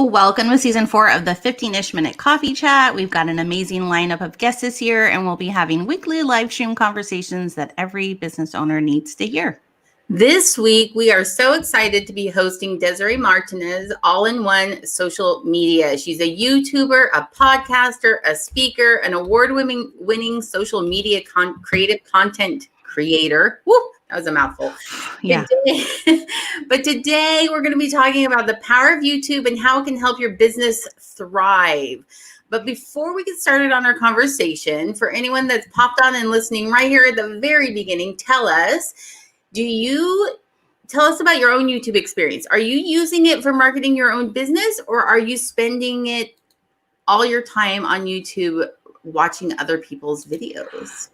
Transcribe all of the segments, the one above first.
Welcome to season 4 of the 15-ish minute coffee chat. We've got an amazing lineup of guests this year, and we'll be having weekly live stream conversations that every business owner needs to hear. This week, we are so excited to be hosting Desiree Martinez, all-in-one social media. She's a YouTuber, a podcaster, a speaker, an award-winning social media creative content creator. Woo, that was a mouthful. Yeah. But today, we're going to be talking about the power of YouTube and how it can help your business thrive. But before we get started on our conversation, for anyone that's popped on and listening right here at the very beginning, tell us about your own YouTube experience. Are you using it for marketing your own business, or are you spending it all your time on YouTube watching other people's videos?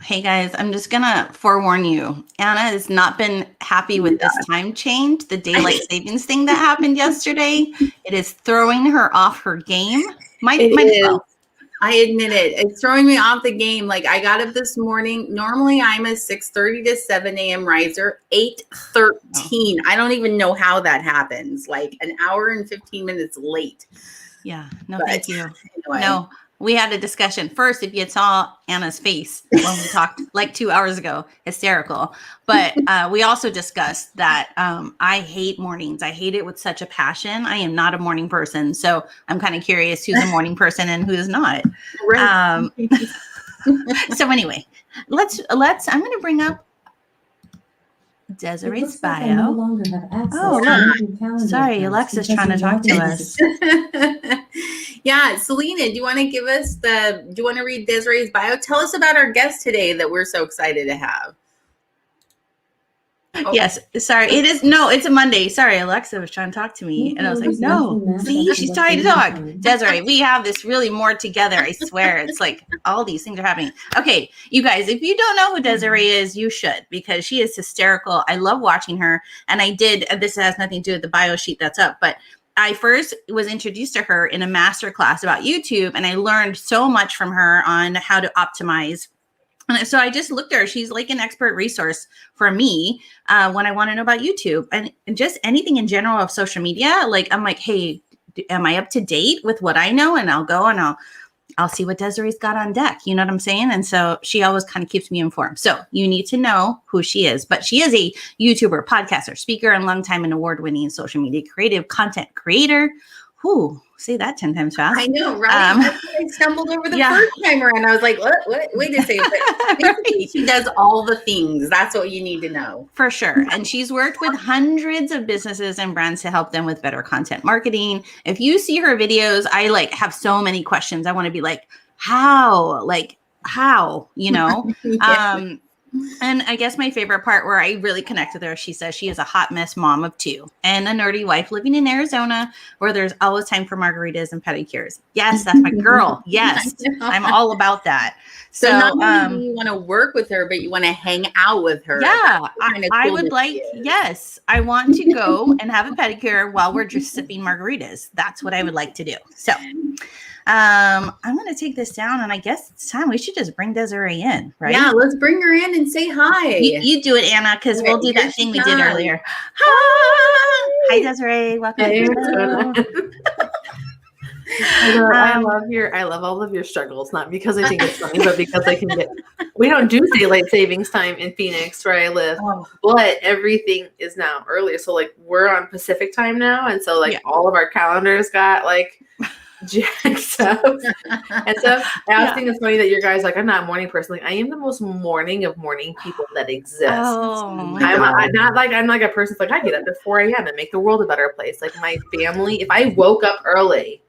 Hey guys, I'm just gonna forewarn you. Anna has not been happy with this time change, the daylight savings thing that happened yesterday. It is throwing her off her game. Might as well. I admit it. It's throwing me off the game. Like, I got up this morning. Normally, I'm a 6:30 to 7 a.m. riser. 8:13. I don't even know how that happens. Like an hour and 15 minutes late. Yeah. No, thank you. Anyway. No, we had a discussion. First, if you saw Anna's face when we talked like 2 hours ago, hysterical. But we also discussed that I hate mornings. I hate it with such a passion. I am not a morning person. So I'm kind of curious who's a morning person and who's not. Right. So anyway, let's I'm going to bring up Desiree's bio. Look. Sorry, Alexa's trying to talk to us. Yeah, Selena, do you want to read Desiree's bio? Tell us about our guest today that we're so excited to have. Oh. Yes, sorry. It's a Monday. Sorry, Alexa was trying to talk to me. And I was like, no, see, she's trying to talk. Desiree, we have this really more together. I swear. It's like all these things are happening. Okay, you guys, if you don't know who Desiree is, you should, because she is hysterical. I love watching her. And this has nothing to do with the bio sheet that's up, but I first was introduced to her in a master class about YouTube, and I learned so much from her on how to optimize. And so I just looked at her. She's like an expert resource for me when I want to know about YouTube and just anything in general of social media. Like, I'm like, hey, am I up to date with what I know? And I'll go and I'll see what Desiree's got on deck. You know what I'm saying? And so she always kind of keeps me informed. So you need to know who she is. But she is a YouTuber, podcaster, speaker, and longtime and award-winning social media creative content creator. Whew, say that 10 times fast. I know, right? I stumbled over the first time around. I was like, what? Wait a second. Right. She does all the things. That's what you need to know. For sure. And she's worked with hundreds of businesses and brands to help them with better content marketing. If you see her videos, I have so many questions. I want to be like, how, you know? Yeah. And I guess my favorite part where I really connect with her, she says she is a hot mess mom of 2 and a nerdy wife living in Arizona where there's always time for margaritas and pedicures. Yes, that's my girl. Yes, I'm all about that. So not only do you want to work with her, but you want to hang out with her. Yeah, I would like, yes, I want to go and have a pedicure while we're just sipping margaritas. That's what I would like to do. So I'm going to take this down, and I guess it's time we should just bring Desiree in, right? Yeah, let's bring her in and say hi. You do it, Anna, because we'll do that thing we did earlier. Hi, Desiree. Welcome to the show. I love all of your struggles, not because I think it's funny, but because we don't do daylight savings time in Phoenix where I live, but everything is now earlier. So we're on Pacific time now. And so all of our calendars got jacked up and stuff. I think it's funny that your guys I'm not a morning person. I am the most morning of morning people that exist. I'm not a person I get up at 4 a.m. and make the world a better place. My family, if I woke up early,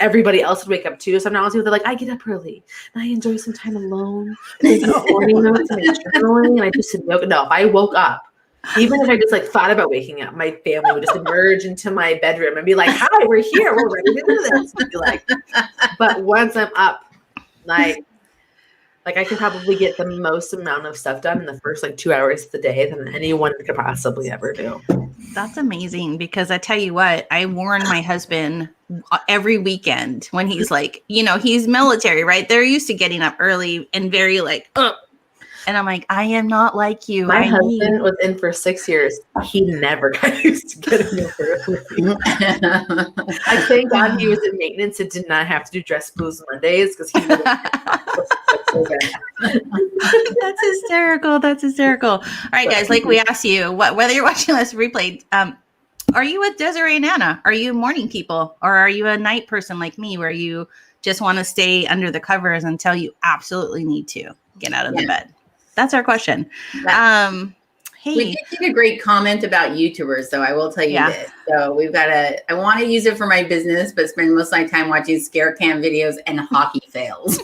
everybody else would wake up too. So I'm not always they're I get up early and I enjoy some time alone. Morning notes and journaling and I do some yoga. No, if I woke up, even if I just thought about waking up, my family would just emerge into my bedroom and be like, "Hi, we're here. We're ready to do this." I'd be but once I'm up, I can probably get the most amount of stuff done in the first 2 hours of the day than anyone could possibly ever do. That's amazing, because I tell you what, I warn my husband every weekend when he's he's military, right? They're used to getting up early and very And I'm like, I am not like you. My husband was in for 6 years. He never got used to getting over it. I thank God he was in maintenance and did not have to do dress blues Mondays because he was so bad. That's hysterical. That's hysterical. All right, guys, like we asked you, whether you're watching this replay, are you with Desiree and Anna? Are you morning people, or are you a night person like me where you just want to stay under the covers until you absolutely need to get out of the bed? That's our question. Hey, we did get a great comment about YouTubers, though. I will tell you this. So we've got I want to use it for my business, but spend most of my time watching scare cam videos and hockey fails.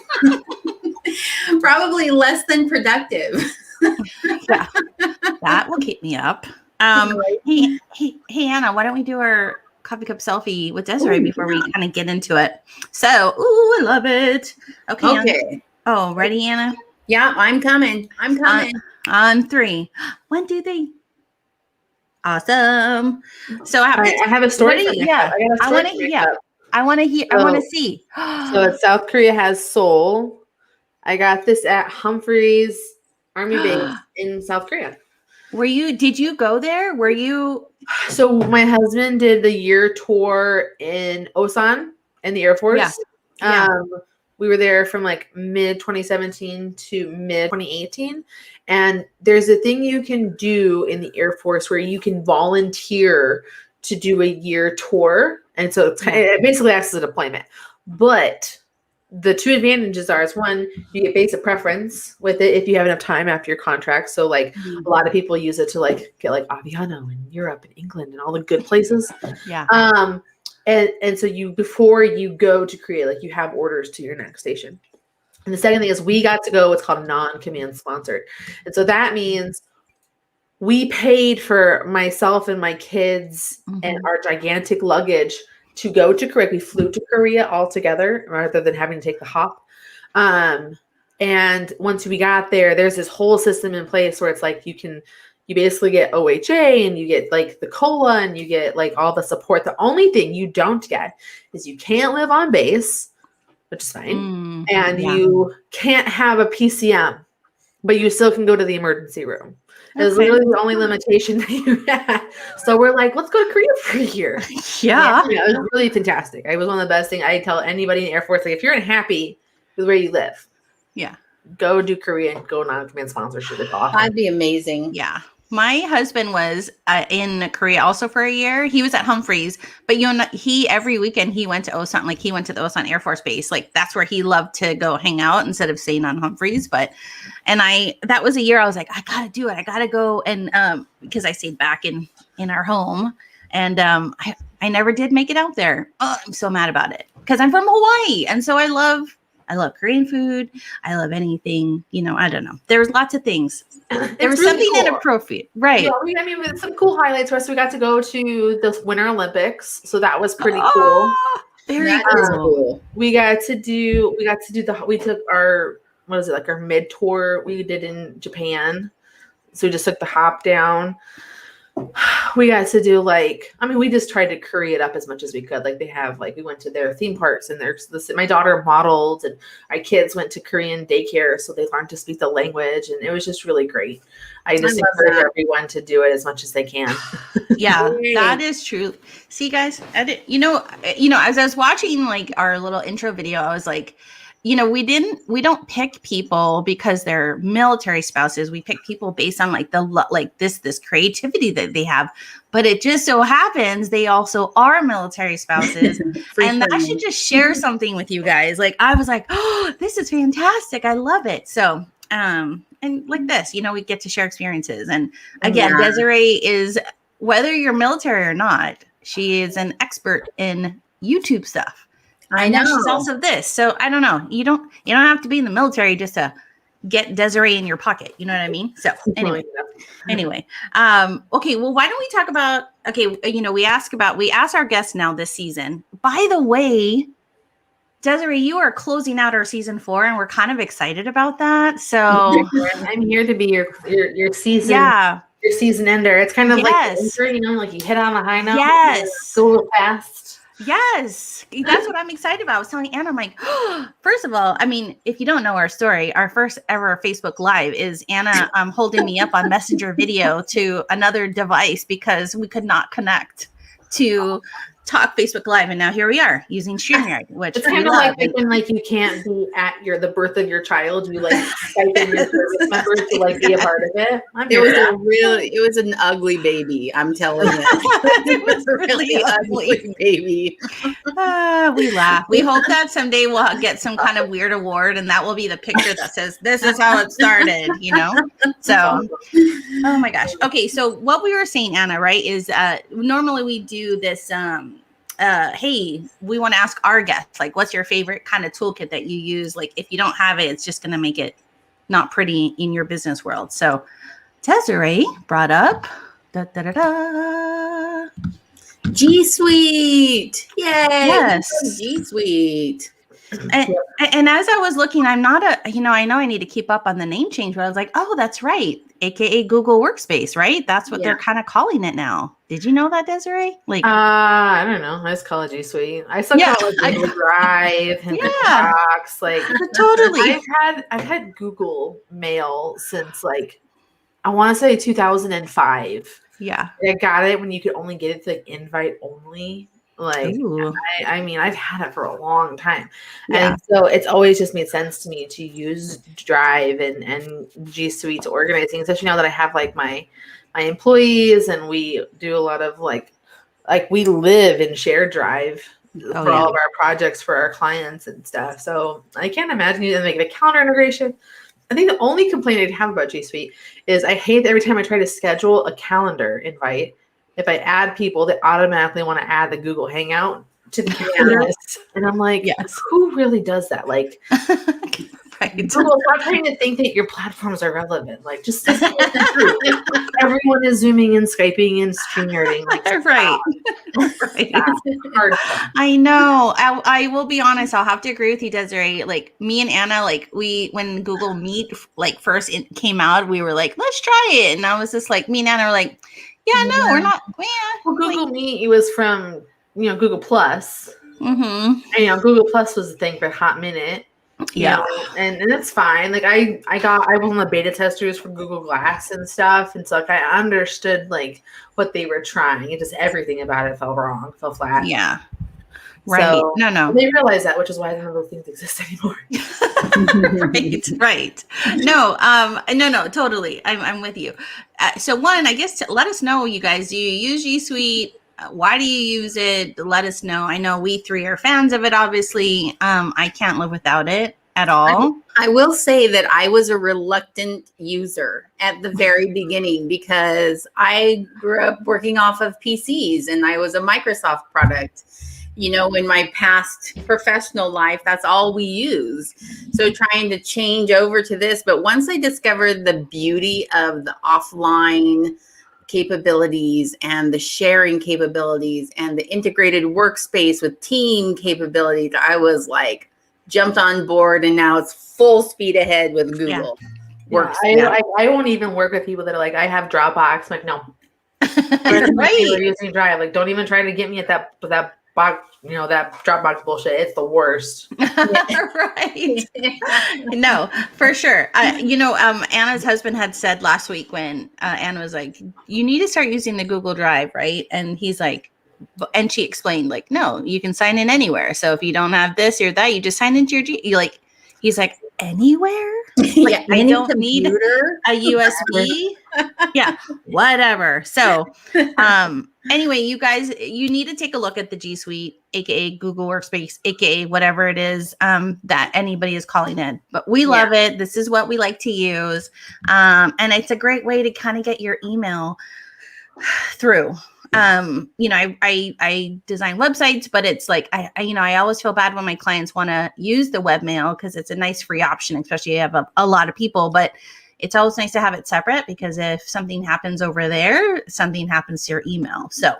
Probably less than productive. Yeah, that will keep me up. Hey, Anna, why don't we do our coffee cup selfie with Desiree before we kind of get into it? So, I love it. Okay. Oh, ready, Anna? Yeah, I'm coming. On 3. 1, 2, 3. Awesome. So I have a story. I want to hear. I want to see. So South Korea has Seoul. I got this at Humphreys Army Base in South Korea. Did you go there? Were you? So my husband did the year tour in Osan in the Air Force. Yeah. We were there from like mid 2017 to mid 2018. And there's a thing you can do in the Air Force where you can volunteer to do a year tour. And so it basically acts as a deployment. But the 2 advantages are, one, you get basic preference with it if you have enough time after your contract. So like a lot of people use it to like get like Aviano in Europe and England and all the good places. Yeah. And so before you go to Korea, like you have orders to your next station. And the second thing is we got to go what's called non-command sponsored. And so that means we paid for myself and my kids and our gigantic luggage to go to Korea. We flew to Korea all together rather than having to take the hop. And once we got there, there's this whole system in place where it's like you basically get OHA and you get like the COLA and you get like all the support. The only thing you don't get is you can't live on base, which is fine. You can't have a PCM, but you still can go to the emergency room. It was literally the only limitation that you had. So we're like, let's go to Korea for a year. Yeah. It was really fantastic. It was one of the best things I tell anybody in the Air Force. Like, if you're unhappy with where you live, go do Korea and go non-command sponsorship. It's awesome. That'd be amazing. Yeah. My husband was in Korea also for a year. He was at Humphreys, but he every weekend he went to Osan. Like he went to the Osan Air Force Base. Like that's where he loved to go hang out instead of staying on Humphreys. That was a year I was like, I gotta do it. I gotta go, and because I stayed back in our home, and I never did make it out there. Oh, I'm so mad about it because I'm from Hawaii, and so I love Korean food. I love anything, I don't know. There was lots of things. There was really something inappropriate. Right. Yeah, with some cool highlights for us. We got to go to the Winter Olympics. So that was pretty cool. Very cool. We took our, our mid tour we did in Japan. So we just took the hop down. We got to do we just tried to curry it up as much as we could. Like they have, we went to their theme parks and my daughter modeled and our kids went to Korean daycare. So they learned to speak the language and it was just really great. I just encourage everyone to do it as much as they can. Yeah, that is true. See guys, as I was watching our little intro video, I was like, we don't pick people because they're military spouses. We pick people based on this creativity that they have. But it just so happens they also are military spouses. And that should just share something with you guys. I was like, oh, this is fantastic. I love it. So, and like this, we get to share experiences. And again, Desiree is, whether you're military or not, she is an expert in YouTube stuff. I know she's also this. So I don't know. You don't have to be in the military just to get Desiree in your pocket. You know what I mean? So anyway. Okay. Well, why don't we talk about, we ask our guests now this season. By the way, Desiree, you are closing out our season 4 and we're kind of excited about that. So I'm here to be your season. Yeah. Your season ender. It's kind of like the intro, you hit on a high note. Yes. Go a little fast. Yes, that's what I'm excited about. I was telling Anna, I'm like, first of all, I mean, if you don't know our story, our first ever Facebook Live is Anna holding me up on Messenger video to another device because we could not connect to talk Facebook Live, and now here we are using StreamYard, which It's we kind of love. like when like you can't be at the birth of your child, you like Skype in your service member to like be a part of it. It was an ugly baby. I'm telling you, It was really ugly. baby. We laugh. We hope that someday we'll get some kind of weird award, and that will be the picture that says this is how it started. So, oh my gosh. Okay, so what we were saying, Anna, right, is normally we do this. Hey, we want to ask our guests, like, what's your favorite kind of toolkit that you use? Like, if you don't have it, it's just going to make it not pretty in your business world. So Desiree brought up G Suite. Yay. Yes. G Suite. And as I was looking, I'm not I know I need to keep up on the name change, but I was like, oh, that's right. AKA Google Workspace, right? That's what they're kind of calling it now. Did you know that, Desiree? Like, I don't know. I just call it G Suite. I still call it Google Drive and Google Docs. Like, totally. I've had Google Mail since like I want to say 2005. Yeah, I got it when you could only get it to like invite only. Like, I mean, I've had it for a long time. Yeah. And so it's always just made sense to me to use Drive and G Suite to organize things, especially now that I have like my employees and we do a lot of like we live in shared Drive for all of our projects for our clients and stuff. So I can't imagine using like a calendar integration. I think the only complaint I'd have about G Suite is I hate every time I try to schedule a calendar invite. If I add people, they automatically want to add the Google Hangout to the calendar. Yes. And I'm like, yes. Who really does that? Like, right. Google, stop trying to think that your platforms are relevant. Like, just everyone is Zooming and Skyping and StreamYarding. Like, right. I know. I will be honest. I'll have to agree with you, Desiree. Like me and Anna, like when Google Meet like first came out, we were like, let's try it. And I was just like, me and Anna were like, no, we're not. Well, Google Meet, it was from Google Plus. Mm-hmm. And Google Plus was the thing for a hot minute. Yeah, and that's fine. Like I was on the beta testers for Google Glass and stuff, and so like I understood like what they were trying. It just everything about it fell wrong, fell flat. Yeah, right. So, no. They realize that, which is why none of those things exist anymore. right. No, totally. I'm with you. So one, I guess let us know, you guys. Do you use G Suite? Why do you use it? Let us know. I know we three are fans of it, obviously. I can't live without it at all. I will say that I was a reluctant user at the very beginning because I grew up working off of PCs and I was a Microsoft product. In my past professional life, that's all we use. So trying to change over to this, but once I discovered the beauty of the offline capabilities and the sharing capabilities and the integrated workspace with team capabilities, I was like jumped on board, and now it's full speed ahead with Google. I won't even work with people that are like, I have Dropbox. I'm like, no. Right. We're using Drive. Like, don't even try to get me at that box, that Dropbox bullshit. It's the worst. Right. No, for sure. Anna's husband had said last week when Anna was like, you need to start using the Google Drive, right? And he's like, and she explained, like, no, you can sign in anywhere. So if you don't have this or that, you just sign into your he's like, anywhere? Like, I don't need a USB. Yeah, whatever. So anyway, you guys, you need to take a look at the G Suite, aka Google Workspace, aka whatever it is that anybody is calling it. But we love it. This is what we like to use. And it's a great way to kind of get your email through. I design websites, but it's like, I always feel bad when my clients want to use the webmail because it's a nice free option, especially if you have a lot of people, but it's always nice to have it separate because if something happens over there, something happens to your email. So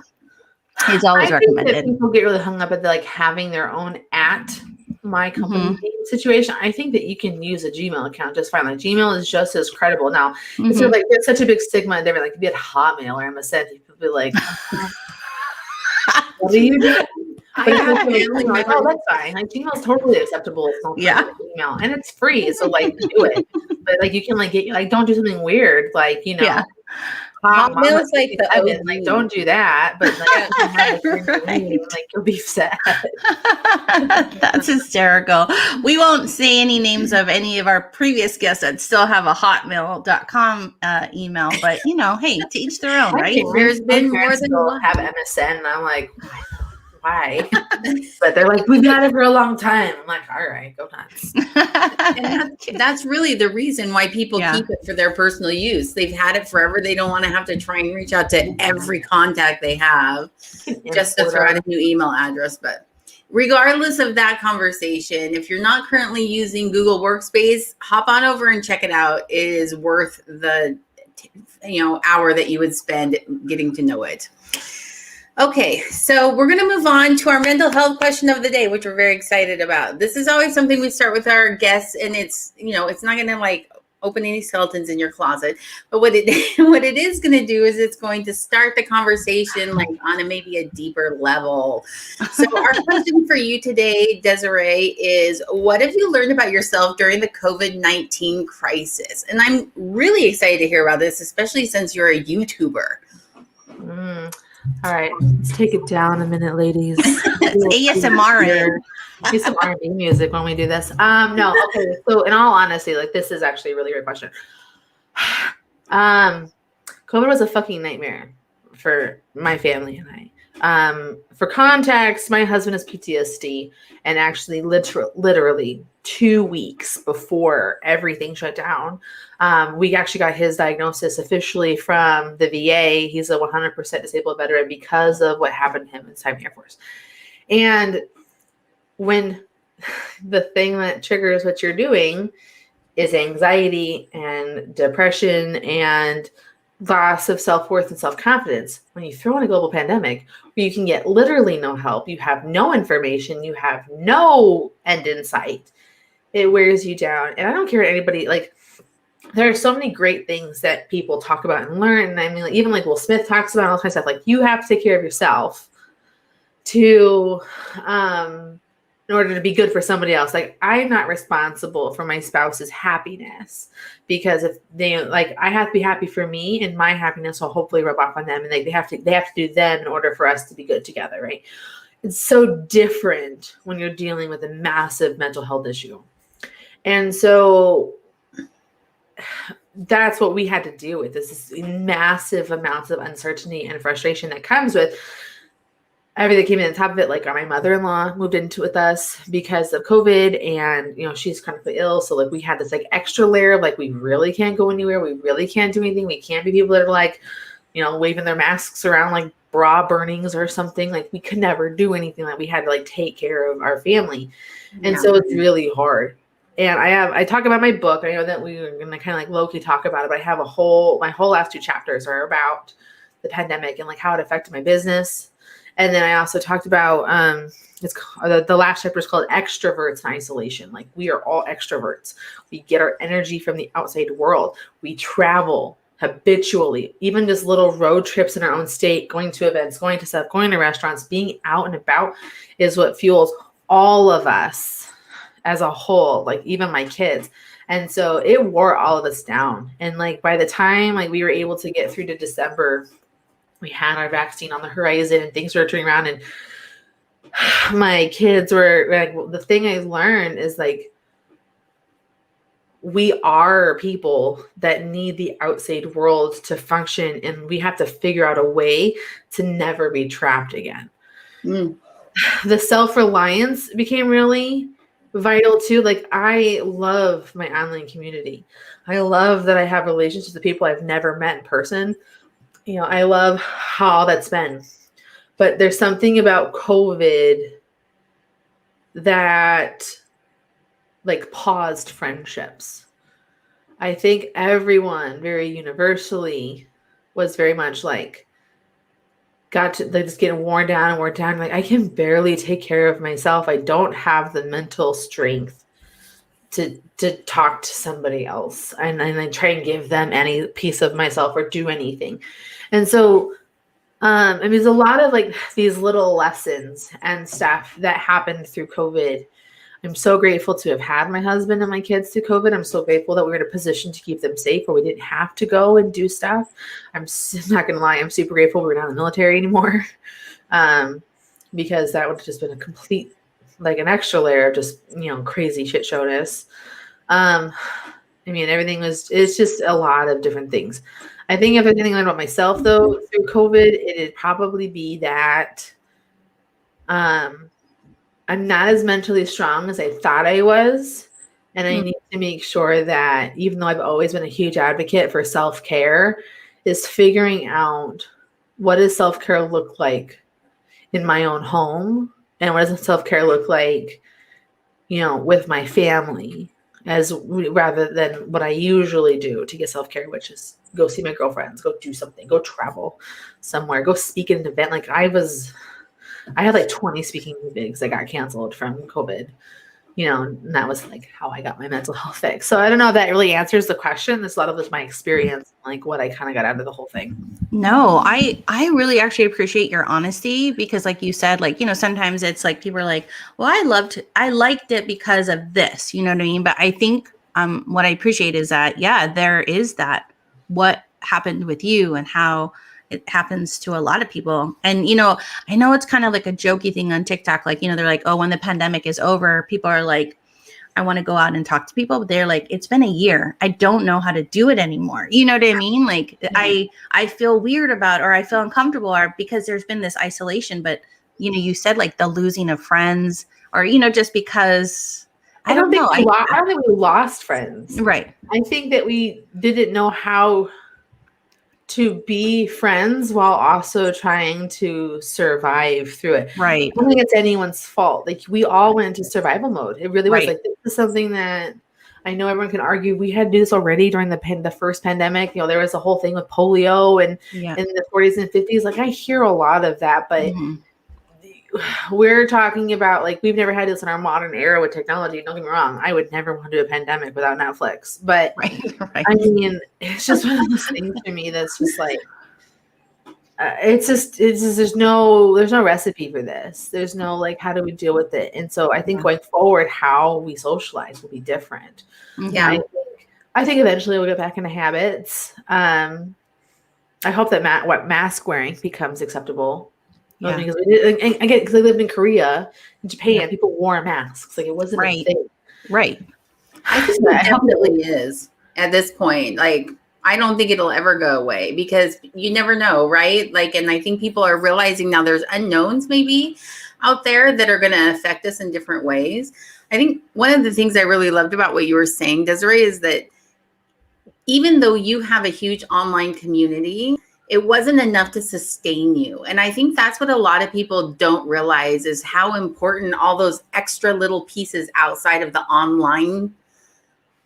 it's always recommended. People get really hung up at having their own at my company situation. I think that you can use a Gmail account just fine. Like Gmail is just as credible now. It's sort of like there's such a big stigma. They're like, if you had Hotmail or MSN, people be like, what do you do? But if it's like, oh, that's fine. Like Gmail is totally acceptable. It's not email, and it's free, so like do it. But like you can like get like don't do something weird, like Hotmail is like the OG. Like don't do that. But like you'll be sad. That's hysterical. We won't say any names of any of our previous guests that still have a hotmail.com email, but hey, to each their own, right? There's been more than one. Have MSN, and I'm like, why? But they're like, we've had it for a long time. I'm like, all right, go nuts. And that's really the reason why people keep it for their personal use. They've had it forever. They don't want to have to try and reach out to every contact they have just to throw out a new email address. But regardless of that conversation, if you're not currently using Google Workspace, hop on over and check it out. It is worth the hour that you would spend getting to know it. Okay, so we're going to move on to our mental health question of the day, which we're very excited about. This is always something we start with our guests, and it's not going to like open any skeletons in your closet. But what it is going to do is it's going to start the conversation like on maybe a deeper level. So our question for you today, Desiree, is what have you learned about yourself during the COVID-19 crisis? And I'm really excited to hear about this, especially since you're a YouTuber. All right, let's take it down a minute, ladies. ASMR. Do some R&B music when we do this. No, okay. So in all honesty, like this is actually a really great question. COVID was a fucking nightmare for my family and I. For context, my husband has PTSD, and actually literally 2 weeks before everything shut down, we actually got his diagnosis officially from the VA. He's a 100% disabled veteran because of what happened to him in the Air Force. And when the thing that triggers what you're doing is anxiety and depression and loss of self-worth and self-confidence, when you throw in a global pandemic where you can get literally no help, you have no information, you have no end in sight, it wears you down. And I don't care what anybody, like, there are so many great things that people talk about and learn. And I mean, like, even like Will Smith talks about all kinds of stuff. Like, you have to take care of yourself to, in order to be good for somebody else. Like, I'm not responsible for my spouse's happiness, because if they, like, I have to be happy for me, and my happiness will hopefully rub off on them. And they have to do them in order for us to be good together. Right. It's so different when you're dealing with a massive mental health issue. And so that's what we had to deal with, is this massive amounts of uncertainty and frustration that comes with everything that came in on top of it. Like, my mother-in-law moved into with us because of COVID, and she's chronically ill. So like we had this like extra layer of like, we really can't go anywhere. We really can't do anything. We can't be people that are like, waving their masks around like bra burnings or something. Like, we could never do anything. Like, we had to like take care of our family. And so it's really hard. And I talk about my book. I know that we were going to kind of like low-key talk about it, but I have my whole last 2 chapters are about the pandemic and like how it affected my business. And then I also talked about, the last chapter is called Extroverts in Isolation. Like, we are all extroverts. We get our energy from the outside world. We travel habitually, even just little road trips in our own state, going to events, going to stuff, going to restaurants, being out and about is what fuels all of us as a whole, like even my kids. And so it wore all of us down. And like, by the time like we were able to get through to December, we had our vaccine on the horizon and things were turning around, and my kids were like, the thing I learned is like, we are people that need the outside world to function, and we have to figure out a way to never be trapped again. The self-reliance became really vital too. Like, I love my online community. I love that I have relationships with people I've never met in person. I love how that's been. But there's something about COVID that like paused friendships. I think everyone very universally was very much like, they just getting worn down. Like, I can barely take care of myself. I don't have the mental strength to talk to somebody else and I try and give them any piece of myself or do anything. And so And there's a lot of like these little lessons and stuff that happened through COVID. I'm so grateful to have had my husband and my kids through COVID. I'm so grateful that we were in a position to keep them safe where we didn't have to go and do stuff. I'm not going to lie. I'm super grateful we're not in the military anymore. Because that would have just been a complete, like an extra layer of just, crazy shit showness. I mean, it's just a lot of different things. I think if anything I learned about myself though, through COVID, it'd probably be that, I'm not as mentally strong as I thought I was. And I need to make sure that even though I've always been a huge advocate for self-care, is figuring out what does self-care look like in my own home, and what does self-care look like, with my family, rather than what I usually do to get self-care, which is go see my girlfriends, go do something, go travel somewhere, go speak at an event. Like I had like 20 speaking gigs that got canceled from COVID, and that was like how I got my mental health fix. So I don't know if that really answers the question. There's a lot of this my experience, like what I kind of got out of the whole thing. No, I really actually appreciate your honesty, because like you said, like, sometimes it's like people are like, well, I liked it because of this, you know what I mean? But I think what I appreciate is that, yeah, there is that, what happened with you and how it happens to a lot of people. And, I know it's kind of like a jokey thing on TikTok. Like, they're like, oh, when the pandemic is over, people are like, I want to go out and talk to people. But they're like, it's been a year. I don't know how to do it anymore. You know what I mean? Like I feel weird about, or I feel uncomfortable, or because there's been this isolation. But, you said like the losing of friends, or, just because I don't know. I don't think we lost friends. Right. I think that we didn't know how to be friends while also trying to survive through it. Right. I don't think it's anyone's fault. Like we all went into survival mode. It really was. Right. Like this is something that I know everyone can argue. We had to do this already during the first pandemic. There was a whole thing with polio and in the 40s and 50s. Like I hear a lot of that, but we're talking about like we've never had this in our modern era with technology. Don't get me wrong. I would never want to do a pandemic without Netflix. But right. I mean, it's just one of those things to me that's just like it's just there's no recipe for this. There's no like how do we deal with it? And so I think going forward, how we socialize will be different. Yeah, I think eventually we'll get back into habits. I hope that mask wearing becomes acceptable. Yeah. Because because I lived in Korea, in Japan, people wore masks. Like it wasn't a thing. Right. I think it definitely is at this point. Like I don't think it'll ever go away because you never know, right? Like, and I think people are realizing now there's unknowns maybe out there that are going to affect us in different ways. I think one of the things I really loved about what you were saying, Desiree, is that even though you have a huge online community, it wasn't enough to sustain you. And I think that's what a lot of people don't realize is how important all those extra little pieces outside of the online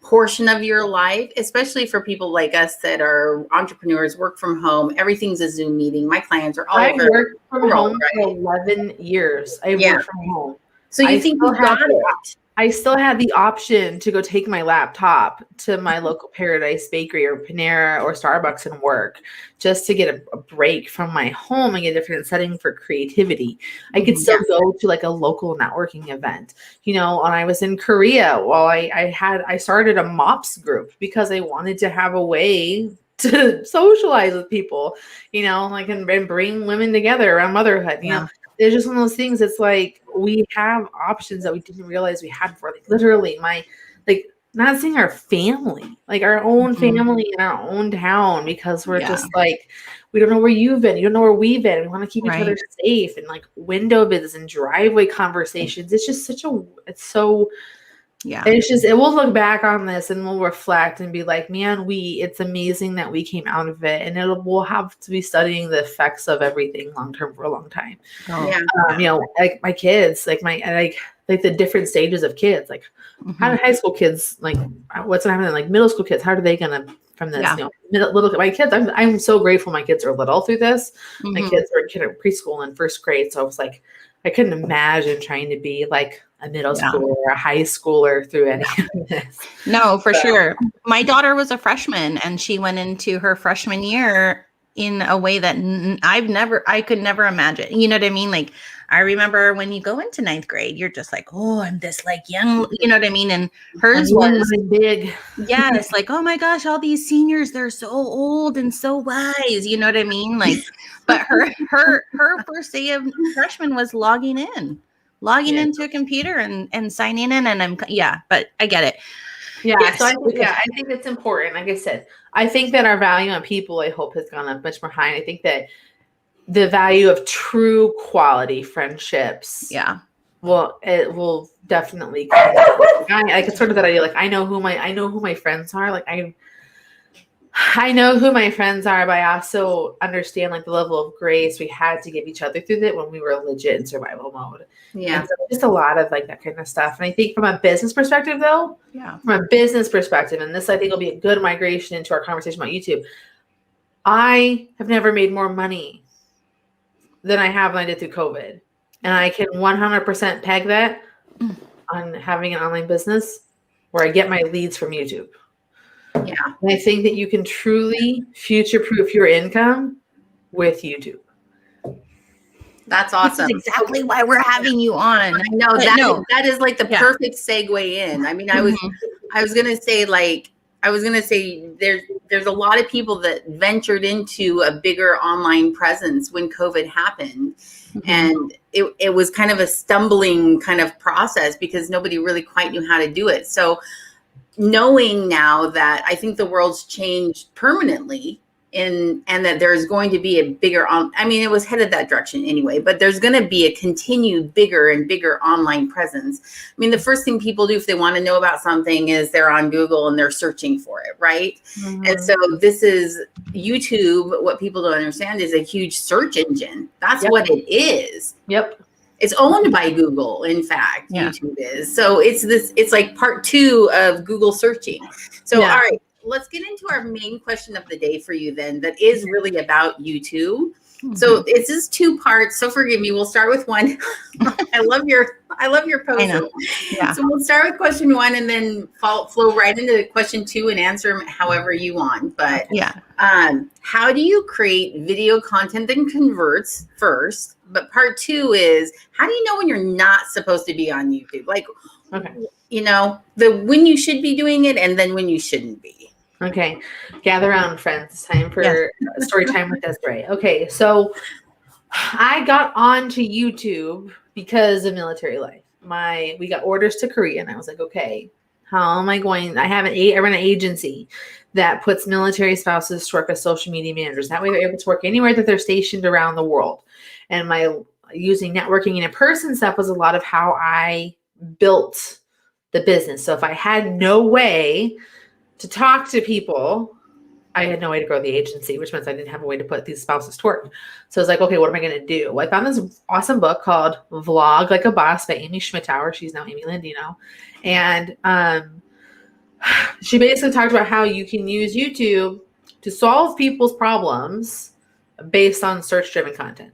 portion of your life, especially for people like us that are entrepreneurs, work from home. Everything's a Zoom meeting. My clients are all over. I've worked from home for 11 years. I've worked from home. So you think you got it? I still had the option to go take my laptop to my local Paradise Bakery or Panera or Starbucks and work just to get a break from my home and get a different setting for creativity. I could still go to like a local networking event. When I was in Korea, I started a MOPS group because I wanted to have a way to socialize with people, and bring women together around motherhood. It's just one of those things. It's like we have options that we didn't realize we had for literally not seeing our family, like our own family in our own town, because we're just like, we don't know where you've been. You don't know where we've been. We want to keep each other safe, and like window visits and driveway conversations. It's just it will look back on this and we'll reflect and be like, man, it's amazing that we came out of it, and we'll have to be studying the effects of everything long-term for a long time. Like my kids, like the different stages of kids, like how do high school kids, like what's going to happen, like middle school kids, how are they going to, from this, my kids, I'm so grateful my kids are little through this. My kids are in preschool and first grade. So I was like, I couldn't imagine trying to be like a middle schooler or a high schooler through any of this. No, for sure. My daughter was a freshman and she went into her freshman year in a way that I could never imagine. You know what I mean? Like, I remember when you go into ninth grade, you're just like, oh, I'm this like young, you know what I mean? And hers was big. yes, like, oh my gosh, all these seniors, they're so old and so wise. You know what I mean? Like, but her first day of freshman was logging into a computer and signing in. And but I get it. Yeah. Yes, So I think it's important. Like I said, I think that our value on people, I hope, has gone up much more high. And I think that the value of true quality friendships. Yeah. Well, it will definitely come up. I it's sort of that idea. Like I know who my friends are. Like I know who my friends are, but I also understand like the level of grace we had to give each other through that when we were legit in survival mode. Yeah. And so just a lot of like that kind of stuff. And I think from a business perspective though, and this I think will be a good migration into our conversation about YouTube. I have never made more money than I have when I did through COVID. And I can 100% peg that on having an online business where I get my leads from YouTube. Yeah. And I think that you can truly future-proof your income with YouTube. That's awesome. This is exactly why we're having you on. I know that is like the perfect segue in. I mean, I was gonna say there's a lot of people that ventured into a bigger online presence when COVID happened. And it was kind of a stumbling kind of process because nobody really quite knew how to do it. So knowing now that I think the world's changed permanently and that there's going to be a bigger it was headed that direction anyway, but there's going to be a continued bigger and bigger online presence. I mean, the first thing people do if they want to know about something is they're on Google and they're searching for it, right? And so this is YouTube. What people don't understand is a huge search engine. That's what it is. Yep. It's owned by Google, in fact, YouTube is. So it's like part 2 of Google searching. So, all right, let's get into our main question of the day for you then, that is really about YouTube. So it's just 2 parts. So forgive me. We'll start with one. I love your post. Yeah. So we'll start with question 1 and then flow right into question 2 and answer them however you want. But how do you create video content that converts first? But part 2 is how do you know when you're not supposed to be on YouTube? Like, when you should be doing it and then when you shouldn't be. Okay. Gather around, friends. It's time for story time with Desiree. Okay. So I got onto YouTube because of military life. We got orders to Korea and I was like, okay, how am I going? I run an agency that puts military spouses to work as social media managers. That way they're able to work anywhere that they're stationed around the world. And my using networking and in-person stuff was a lot of how I built the business. So if I had no way to talk to people, I had no way to grow the agency, which means I didn't have a way to put these spouses to work. So I was like, okay, what am I going to do? Well, I found this awesome book called Vlog Like a Boss by Amy Schmittauer. She's now Amy Landino. And she basically talked about how you can use YouTube to solve people's problems based on search-driven content.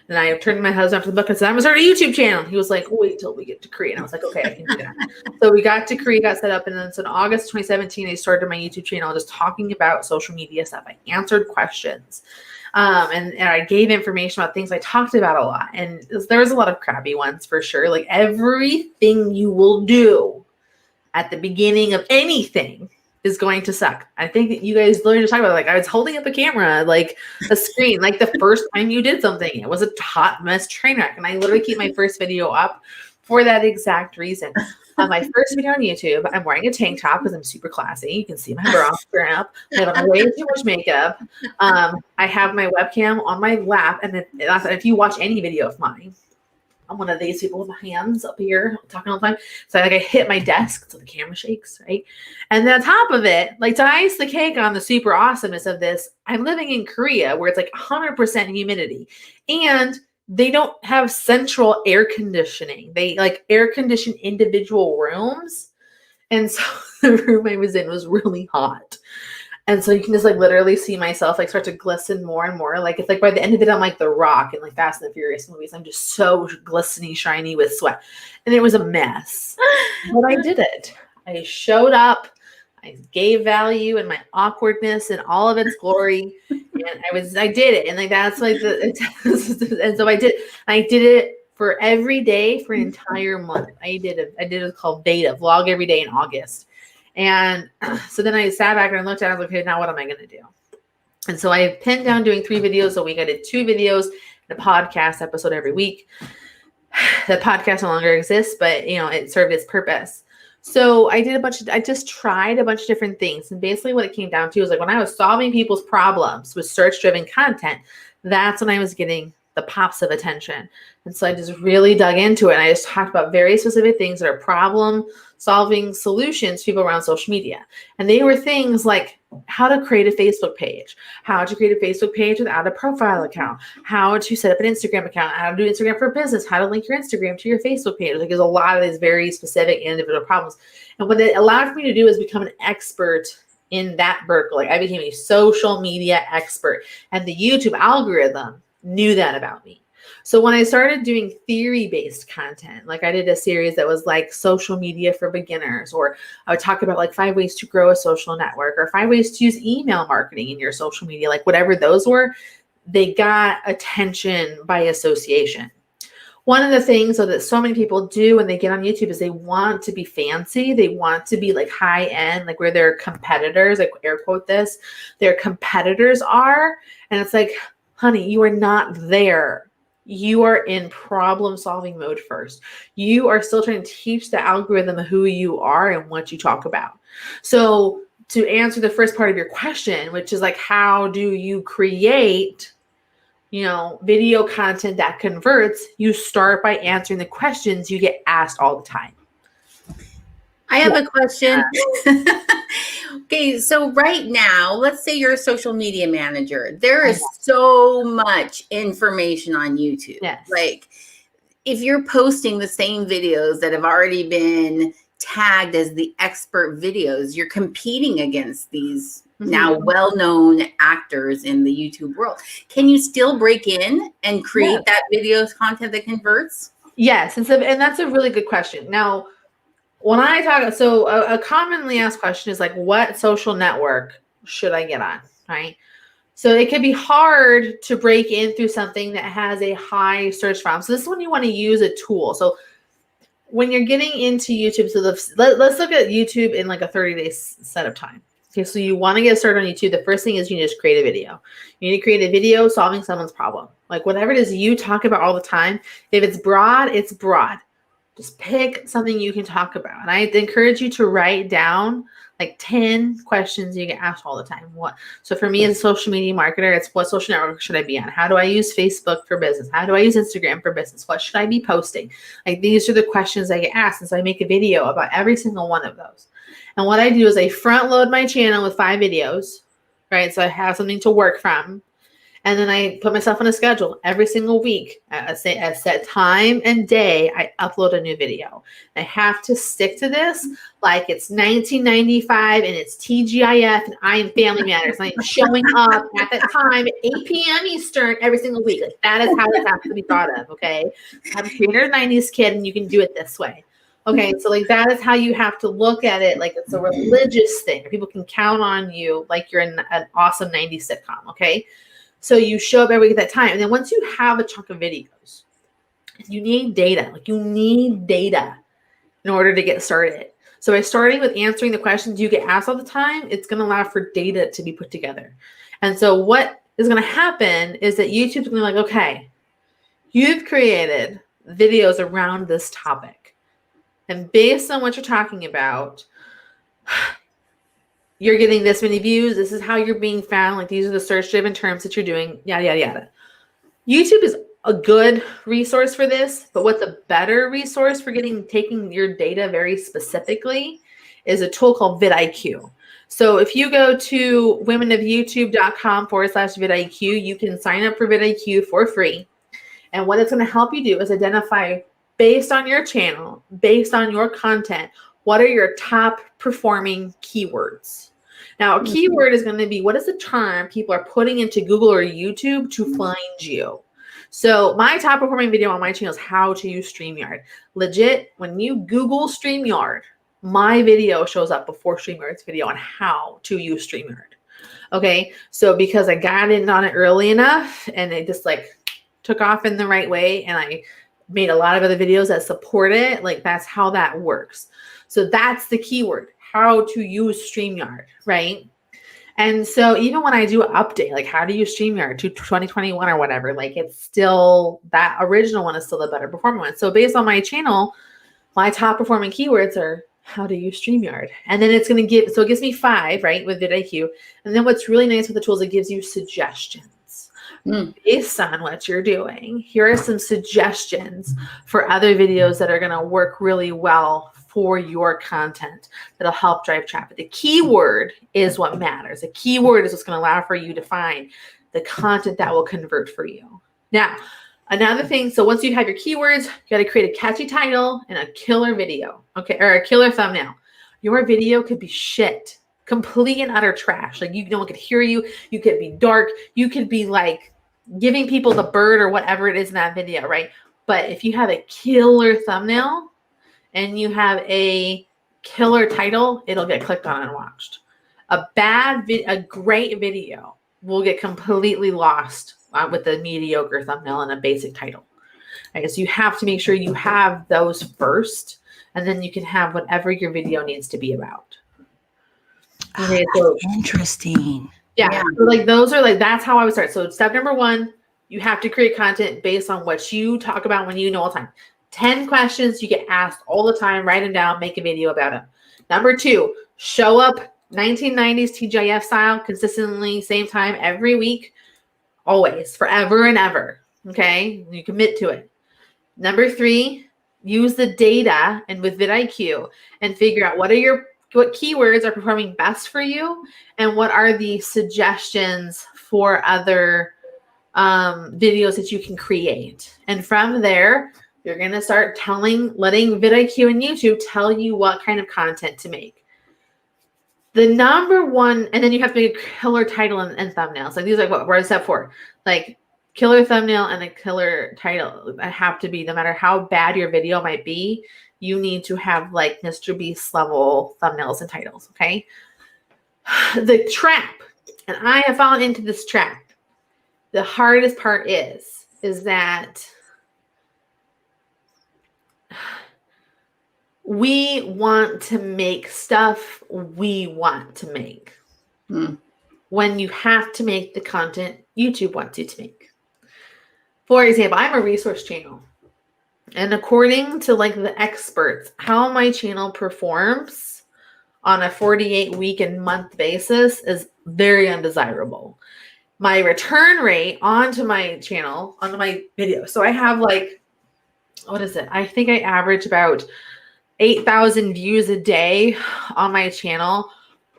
And I turned to my husband after the book and said, I'm going to start a YouTube channel. He was like, wait till we get to Korea. And I was like, okay, I can do that. So we got to Korea, got set up. And then so in August 2017, I started my YouTube channel just talking about social media stuff. I answered questions. And I gave information about things I talked about a lot. And there was a lot of crappy ones for sure. Like everything you will do at the beginning of anything is going to suck. I think that you guys learned to talk about it. Like I was holding up a camera, like a screen, like the first time you did something, it was a hot mess train wreck. And I literally keep my first video up for that exact reason. On my first video on YouTube, I'm wearing a tank top because I'm super classy. You can see my bra squaring up. I have way too much makeup. I have my webcam on my lap. And if you watch any video of mine, I'm one of these people with my hands up here talking all the time. So I hit my desk so the camera shakes, right? And then on top of it, like to ice the cake on the super awesomeness of this, I'm living in Korea where it's like 100% humidity. And they don't have central air conditioning. They like air condition individual rooms. And so the room I was in was really hot. And so you can just like literally see myself like start to glisten more and more. Like it's like by the end of it, I'm like The Rock and like Fast and the Furious movies. I'm just so glistening, shiny with sweat. And it was a mess. But I did it. I showed up. I gave value in my awkwardness and all of its glory. And I did it. And like, that's like and so I did it for every day for an entire month. I did it called beta vlog every day in August. And so then I sat back and I looked at it. I was like, okay, now what am I going to do? And so I pinned down doing 3 videos a week. I did 2 videos and a podcast episode every week. That podcast no longer exists, but it served its purpose. So I just tried a bunch of different things. And basically what it came down to was like when I was solving people's problems with search-driven content, that's when I was getting the pops of attention. And so I just really dug into it. And I just talked about very specific things that are problem-solving solutions to people around social media. And they were things like how to create a Facebook page, how to create a Facebook page without a profile account, how to set up an Instagram account, how to do Instagram for business, how to link your Instagram to your Facebook page. Like there's a lot of these very specific individual problems. And what it allowed me to do is become an expert in that vertical. Like I became a social media expert, and the YouTube algorithm knew that about me. So when I started doing theory-based content, like I did a series that was like social media for beginners, or I would talk about like 5 ways to grow a social network, or 5 ways to use email marketing in your social media, like whatever those were, they got attention by association. One of the things that so many people do when they get on YouTube is they want to be fancy. They want to be like high end, like where their competitors, like air quote this, their competitors are. And it's like, honey, you are not there. You are in problem solving mode first. You are still trying to teach the algorithm who you are and what you talk about. So to answer the first part of your question, which is like, how do you create, video content that converts? You start by answering the questions you get asked all the time. I have a question. Okay, so right now, let's say you're a social media manager. There is so much information on YouTube. Yes. Like if you're posting the same videos that have already been tagged as the expert videos, you're competing against these now well-known actors in the YouTube world. Can you still break in and create that video content that converts? Yes, and that's a really good question. Now, when I talk, so a commonly asked question is like, what social network should I get on, right? So it can be hard to break in through something that has a high search volume. So this is when you want to use a tool. So when you're getting into YouTube, so let's look at YouTube in like a 30-day set of time. Okay, so you want to get started on YouTube. The first thing is you need to create a video. You need to create a video solving someone's problem. Like whatever it is you talk about all the time, if it's broad, it's broad. Just pick something you can talk about. And I encourage you to write down like 10 questions you get asked all the time. So for me as a social media marketer, it's what social network should I be on? How do I use Facebook for business? How do I use Instagram for business? What should I be posting? Like these are the questions I get asked. And so I make a video about every single one of those. And what I do is I front load my channel with 5 videos, right? So I have something to work from. And then I put myself on a schedule every single week at a set time and day. I upload a new video. I have to stick to this like it's 1995 and it's TGIF and I am Family Matters. And I'm showing up at that time at 8 p.m. Eastern every single week. Like that is how this has to be thought of, okay? I'm a 390s kid and you can do it this way. Okay, so like that is how you have to look at it. Like it's a religious thing. People can count on you like you're in an awesome 90s sitcom, okay? So you show up every week at that time. And then once you have a chunk of videos, you need data. Like you need data in order to get started. So by starting with answering the questions you get asked all the time, it's going to allow for data to be put together. And so what is going to happen is that YouTube's going to be like, okay, you've created videos around this topic. And based on what you're talking about, you're getting this many views. This is how you're being found. Like these are the search-driven terms that you're doing, yada, yada, yada. YouTube is a good resource for this, but what's a better resource for taking your data very specifically is a tool called vidIQ. So if you go to womenofyoutube.com/vidIQ, you can sign up for vidIQ for free. And what it's going to help you do is identify, based on your channel, based on your content, what are your top performing keywords? Now, a keyword is going to be, what is the term people are putting into Google or YouTube to find you? So my top performing video on my channel is how to use StreamYard. Legit, when you Google StreamYard, my video shows up before StreamYard's video on how to use StreamYard. Okay. So because I got in on it early enough and it just like took off in the right way, and I made a lot of other videos that support it, like that's how that works. So that's the keyword, how to use StreamYard, right? And so even when I do an update, like how to use StreamYard to 2021 or whatever, like it's still, that original one is still the better performing one. So based on my channel, my top performing keywords are how to use StreamYard. And then it's going to give, so it gives me 5, right, with vidIQ. And then what's really nice with the tools, it gives you suggestions. Based on what you're doing. Here are some suggestions for other videos that are going to work really well for your content that'll help drive traffic. The keyword is what matters. The keyword is what's going to allow for you to find the content that will convert for you. Now, another thing, so once you have your keywords, you got to create a catchy title and a killer video, okay, or a killer thumbnail. Your video could be shit, complete and utter trash. Like no one could hear you. You could be dark. You could be like giving people the bird or whatever it is in that video, right? But if you have a killer thumbnail and you have a killer title, it'll get clicked on and watched. A great video will get completely lost with a mediocre thumbnail and a basic title. I guess you have to make sure you have those first, and then you can have whatever your video needs to be about. Okay, so interesting. Yeah. So like those are like, that's how I would start. So step number 1, you have to create content based on what you talk about when you know all the time. 10 questions you get asked all the time, write them down, make a video about them. Number 2, show up 1990s TGIF style, consistently, same time, every week, always, forever and ever. Okay. You commit to it. Number 3, use the data and with vidIQ and figure out what keywords are performing best for you and what are the suggestions for other videos that you can create. And from there, you're going to start letting vidIQ and YouTube tell you what kind of content to make. The number 1, and then you have to make a killer title and thumbnails. Like these are what we're step 4. Like killer thumbnail and a killer title have to be, no matter how bad your video might be, you need to have like Mr. Beast level thumbnails and titles, okay? The trap, and I have fallen into this trap. The hardest part is that we want to make stuff we want to make when you have to make the content YouTube wants you to make. For example, I'm a resource channel. And according to like the experts, how my channel performs on a 48-week and month basis is very undesirable. My return rate onto my channel, onto my video. So I have like, what is it? I think I average about 8,000 views a day on my channel.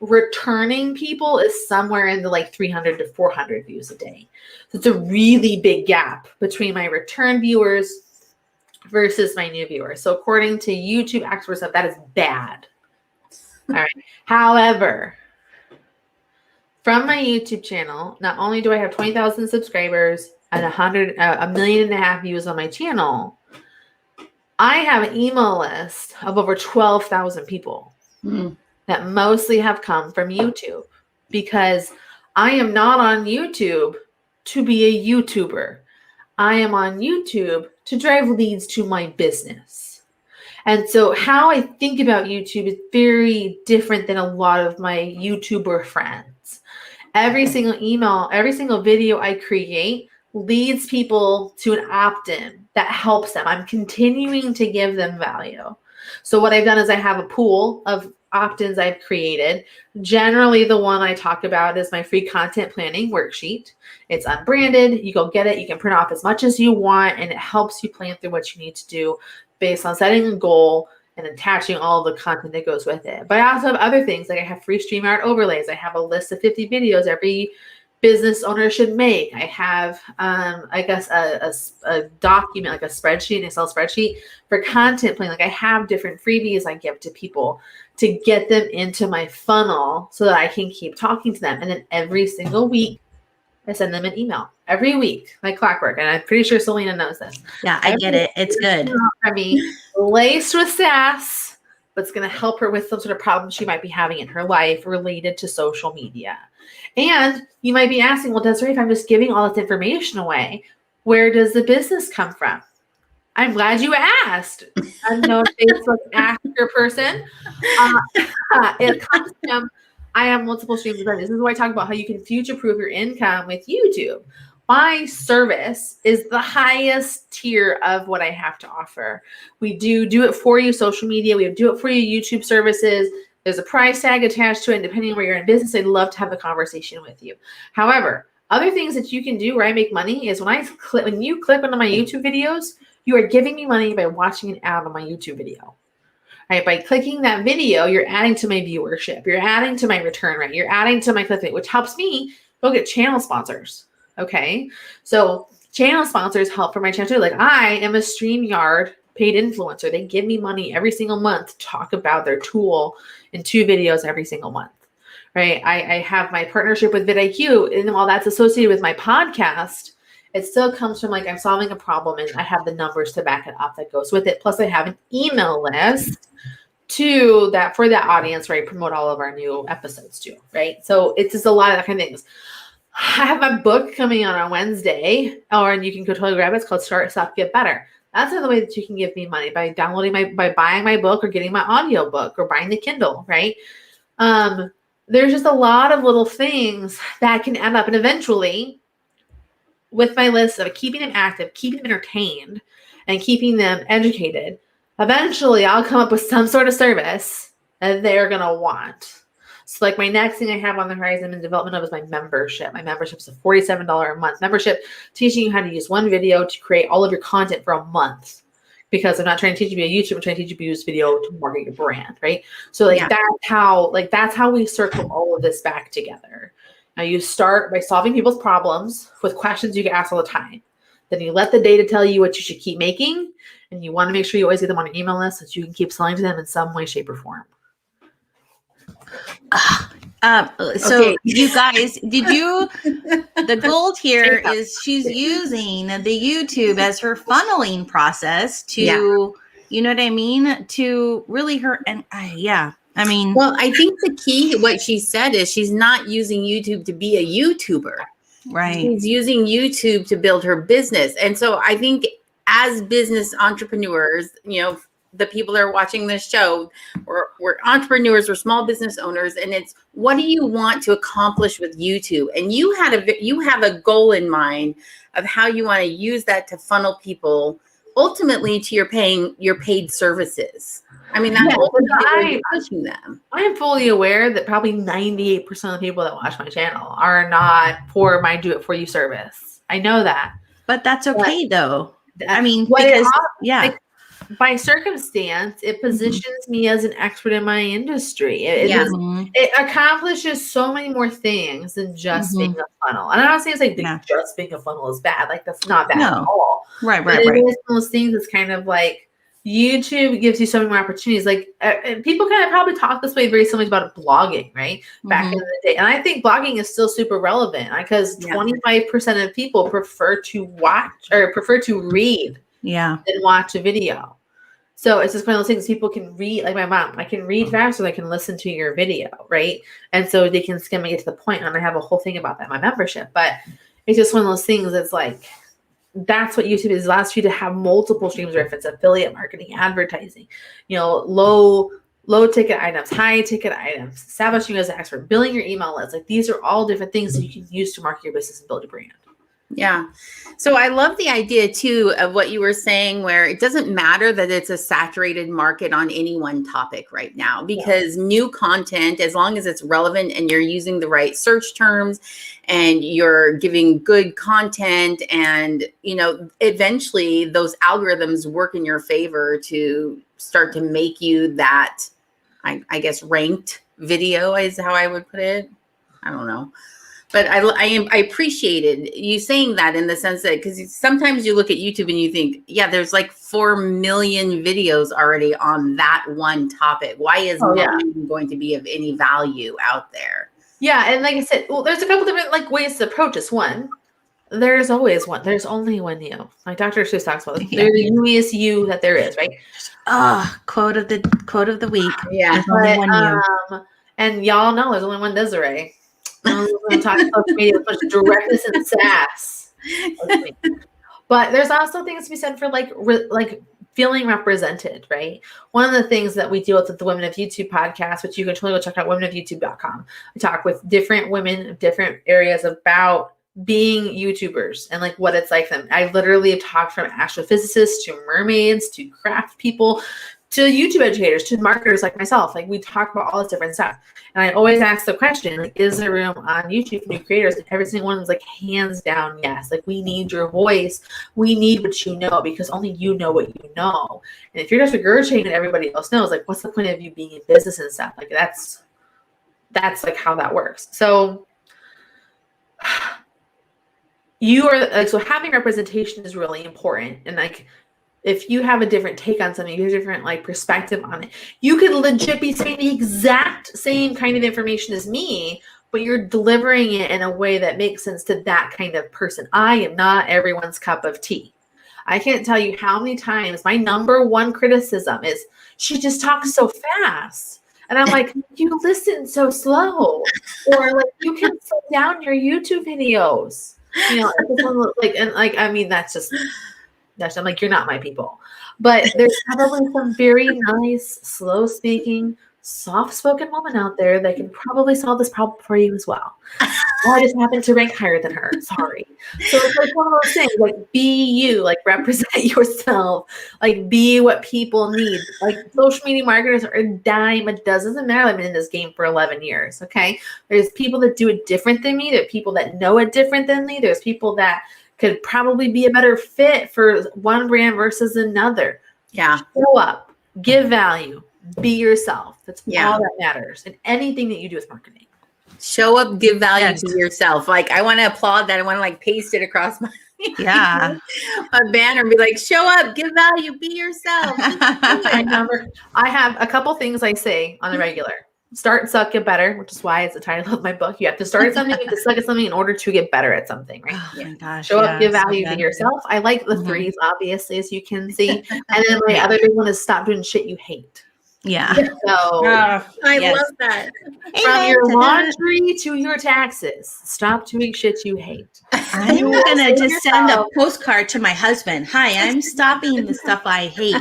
Returning people is somewhere in the like 300 to 400 views a day. So it's a really big gap between my return viewers versus my new viewers. So according to YouTube experts, that is bad. All right. However, from my YouTube channel, not only do I have 20,000 subscribers and 1.5 million views on my channel, I have an email list of over 12,000 people that mostly have come from YouTube, because I am not on YouTube to be a YouTuber. I am on YouTube to drive leads to my business. And so how I think about YouTube is very different than a lot of my YouTuber friends. Every single email, every single video I create leads people to an opt-in that helps them. I'm continuing to give them value. So what I've done is I have a pool of opt-ins I've created. Generally, the one I talk about is my free content planning worksheet. It's unbranded. You go get it. You can print off as much as you want, and it helps you plan through what you need to do based on setting a goal and attaching all the content that goes with it. But I also have other things, like I have free StreamYard overlays. I have a list of 50 videos every business owner should make. I have, I guess, a document, like a spreadsheet, an Excel spreadsheet for content planning. Like I have different freebies I give to people to get them into my funnel so that I can keep talking to them. And then every single week, I send them an email. Every week, like clockwork. And I'm pretty sure Selena knows this. Yeah, I get it. It's good. I mean, laced with sass, but it's going to help her with some sort of problem she might be having in her life related to social media. And you might be asking, well, Desiree, if I'm just giving all this information away, where does the business come from? I'm glad you asked. Unknown Facebook actor person. It comes from, I have multiple streams of revenue. This is why I talk about how you can future-proof your income with YouTube. My service is the highest tier of what I have to offer. We do it for you, social media. We do it for you, YouTube services. There's a price tag attached to it. Depending on where you're in business, I'd love to have a conversation with you. However, other things that you can do where I make money is when you click onto my YouTube videos, you are giving me money by watching an ad on my YouTube video. Right? By clicking that video, you're adding to my viewership. You're adding to my return rate. You're adding to my click rate, which helps me go get channel sponsors. Okay. So channel sponsors help for my channel too. Like I am a StreamYard paid influencer. They give me money every single month to talk about their tool in 2 videos every single month. Right. I have my partnership with vidIQ, and while that's associated with my podcast, it still comes from like I'm solving a problem and I have the numbers to back it up that goes with it. Plus I have an email list for that audience, right? Promote all of our new episodes too, right? So it's just a lot of that kind of things. I have my book coming out on Wednesday, and you can go totally grab it. It's called Start, Stop, Get Better. That's another way that you can give me money by by buying my book or getting my audio book or buying the Kindle, right? There's just a lot of little things that can end up, and eventually with my list of keeping them active, keeping them entertained, and keeping them educated, eventually I'll come up with some sort of service that they're going to want. So like my next thing I have on the horizon in development of is my membership. My membership is a $47 a month membership, teaching you how to use one video to create all of your content for a month. Because I'm not trying to teach you to be a YouTuber, I'm trying to teach you to use video to market your brand, right? So that's how we circle all of this back together. Now you start by solving people's problems with questions you get asked all the time. Then you let the data tell you what you should keep making, and you want to make sure you always get them on your email list so that you can keep selling to them in some way, shape, or form. So you guys, the gold here is she's using the YouTube as her funneling process to, you know what I mean? To really well, I think the key, what she said is she's not using YouTube to be a YouTuber. Right. She's using YouTube to build her business. And so I think as business entrepreneurs, the people that are watching this show, we're entrepreneurs, we're small business owners, and it's what do you want to accomplish with YouTube? And you have a goal in mind of how you want to use that to funnel people ultimately to your paid services. I mean, that's ultimately pushing them. I am fully aware that probably 98% of the people that watch my channel are not for my do-it-for-you service. I know that. But that's okay, though. I mean, by circumstance, it positions me as an expert in my industry. It accomplishes so many more things than just being a funnel. And I'm not saying just being a funnel is bad. Like that's not bad at all. Right. It is one of those things that's kind of like YouTube gives you so many more opportunities. Like people kind of probably talk this way very similar about blogging, right? Back in the day. And I think blogging is still super relevant because 25% of people prefer to watch or prefer to read than watch a video. So it's just one of those things people can read, like my mom, I can read faster than I can listen to your video, right? And so they can skim and get to the point, and I have a whole thing about that in my membership. But it's just one of those things that's like, that's what YouTube is. It allows you to have multiple streams, where if it's affiliate marketing, advertising, low ticket items, high ticket items, establishing you as an expert, building your email list. Like these are all different things that you can use to market your business and build your brand. Yeah. So I love the idea too of what you were saying, where it doesn't matter that it's a saturated market on any one topic right now, because new content, as long as it's relevant and you're using the right search terms and you're giving good content, and, eventually those algorithms work in your favor to start to make you that, I guess, ranked video is how I would put it. I don't know. But I appreciated you saying that, in the sense that, because sometimes you look at YouTube and you think, there's like 4 million videos already on that one topic. Why is nothing going to be of any value out there? Yeah. And like I said, there's a couple different ways to approach this. One, there's always one. There's only one you. Like Dr. Seuss talks about this. They're the youest you that there is, right? Quote of the week. Yeah. There's only one you. And y'all know there's only one Desiree. We're going to talk about social with much directness and sass. But there's also things to be said for like feeling represented, right? One of the things that we deal with the Women of YouTube podcast, which you can totally go check out, womenofyoutube.com. We talk with different women of different areas about being YouTubers and like what it's like for them. I literally have talked from astrophysicists to mermaids to craft people to YouTube educators to marketers like myself. Like we talk about all this different stuff. And I always ask the question, like, is there room on YouTube for new creators? And every single one is like hands down, yes. Like we need your voice. We need what you know because only you know what you know. And if you're just regurgitating what everybody else knows, like what's the point of you being in business and stuff? Like that's like how that works. So you are like, so having representation is really important. And like, if you have a different take on something, you have a different like perspective on it, you could legit be saying the exact same kind of information as me, but you're delivering it in a way that makes sense to that kind of person. I am not everyone's cup of tea. I can't tell you how many times my number one criticism is she just talks so fast. And I'm like, you listen so slow, or like you can slow down your YouTube videos. You know, like, and like, I mean, I'm like, you're not my people. But there's probably some very nice, slow-speaking, soft-spoken woman out there that can probably solve this problem for you as well. I just happen to rank higher than her. Sorry. So it's like one of those things, like be you, like represent yourself, like be what people need. Like social media marketers are a dime a dozen. Doesn't matter. I've been in this game for 11 years. Okay. There's people that do it different than me. There are people that know it different than me. There's people that could probably be a better fit for one brand versus another. Yeah. Show up, give value, be yourself. That's all that matters in anything that you do with marketing. Show up, give value to yourself. Like I want to applaud that. I want to like paste it across my my banner and be like, show up, give value, be yourself. I have a couple things I say on the regular. Start, suck, get better, which is why it's the title of my book. You have to start at something, you have to suck at something in order to get better at something, right? Oh my gosh. Show up, give value to yourself. I like the threes, obviously, as you can see. And then my other big one is stop doing shit you hate. Yeah. So I love that. From your laundry to your taxes, stop doing shit you hate. I'm gonna just send a postcard to my husband. Hi, I'm stopping the stuff I hate.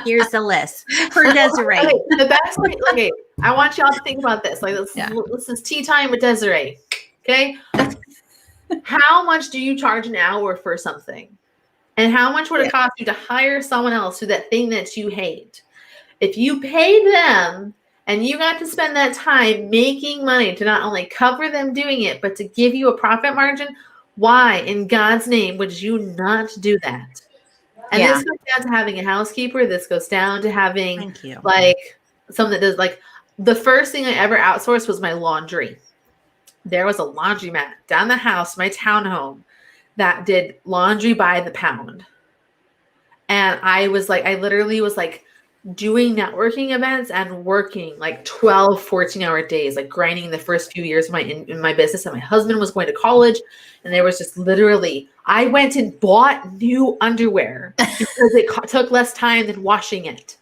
Here's the list for Desiree. Okay, the best way, okay, I want y'all to think about this. Like this is tea time with Desiree. Okay. How much do you charge an hour for something? And how much would it cost you to hire someone else to do that thing that you hate? If you paid them and you got to spend that time making money to not only cover them doing it, but to give you a profit margin, why in God's name would you not do that? And this goes down to having a housekeeper. This goes down to having like someone that does like the first thing I ever outsourced was my laundry. There was a laundromat down the house, my townhome, that did laundry by the pound. And I literally was like doing networking events and working like 12, 14-hour days, like grinding the first few years of in my business. And my husband was going to college, and there was just literally, I went and bought new underwear because it took less time than washing it.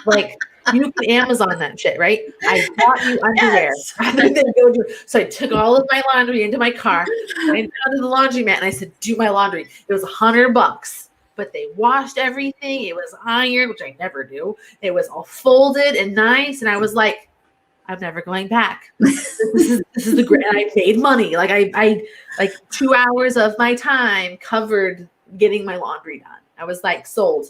Like you can Amazon that shit, right? I bought new underwear rather than go do. So I took all of my laundry into my car, went down to the laundromat, and I said, "Do my laundry." It was $100. But they washed everything. It was ironed, which I never do. It was all folded and nice. And I was like, I'm never going back. This is the great. And I made money. Like I like 2 hours of my time covered getting my laundry done. I was like sold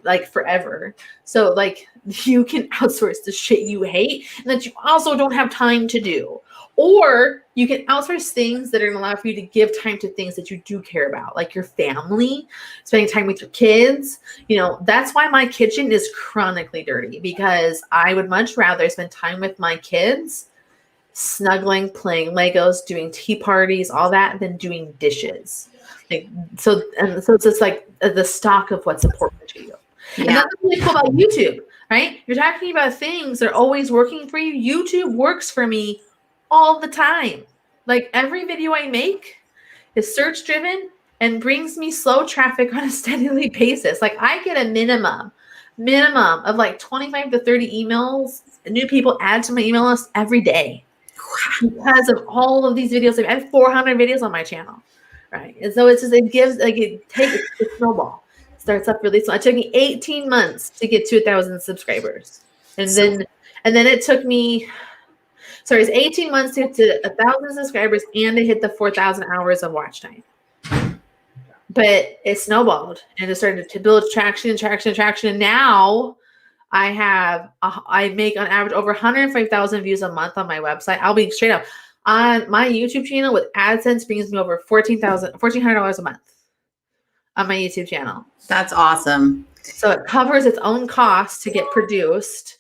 like forever. So like you can outsource the shit you hate and that you also don't have time to do. Or you can outsource things that are going to allow for you to give time to things that you do care about, like your family, spending time with your kids. You know, that's why my kitchen is chronically dirty, because I would much rather spend time with my kids, snuggling, playing Legos, doing tea parties, all that, than doing dishes. Like, so it's just like the stock of what's important to you. Yeah. And that's really cool about YouTube, right? You're talking about things that are always working for you. YouTube works for me all the time. Like every video I make is search driven and brings me slow traffic on a steadily basis. Like I get a minimum of like 25 to 30 emails, new people add to my email list every day because of all of these videos. I have 400 videos on my channel, right? And so it's just, it gives, like it snowball. It starts up really small. It took me 18 months to get to 1,000 subscribers. And then it took me, it's 18 months to get to 1,000 subscribers and to hit the 4,000 hours of watch time. But it snowballed and it started to build traction. And now I make on average over 105,000 views a month on my website. I'll be straight up. On my YouTube channel with AdSense brings me over $1,400 a month on my YouTube channel. That's awesome. So it covers its own costs to get produced.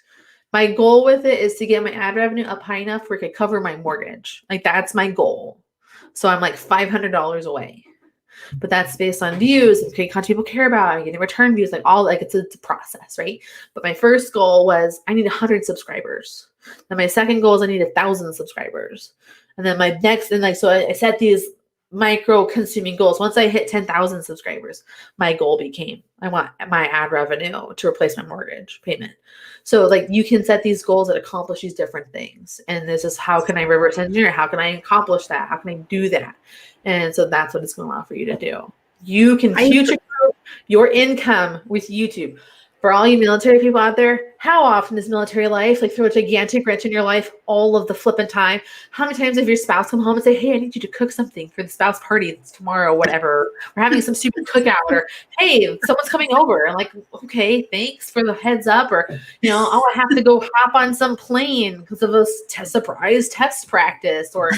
My goal with it is to get my ad revenue up high enough where it could cover my mortgage. Like that's my goal. So I'm like $500 away. But that's based on views and creating content people care about and getting return views, like all like it's a process, right? But my first goal was I need 100 subscribers. Then my second goal is I need 1,000 subscribers. And then my next, and like, so I set these micro consuming goals. Once I hit 10,000 subscribers, my goal became, I want my ad revenue to replace my mortgage payment. So like you can set these goals that accomplish these different things. And this is how can I reverse engineer? How can I accomplish that? How can I do that? And so that's what it's going to allow for you to do. You can future-proof your income with YouTube. For all you military people out there, how often does military life like throw a gigantic wrench in your life all of the flipping time? How many times have your spouse come home and say, hey, I need you to cook something for the spouse party it's tomorrow, whatever. We're having some stupid cookout, or hey, someone's coming over. And like, okay, thanks for the heads up. Or, I have to go hop on some plane because of a surprise test practice, or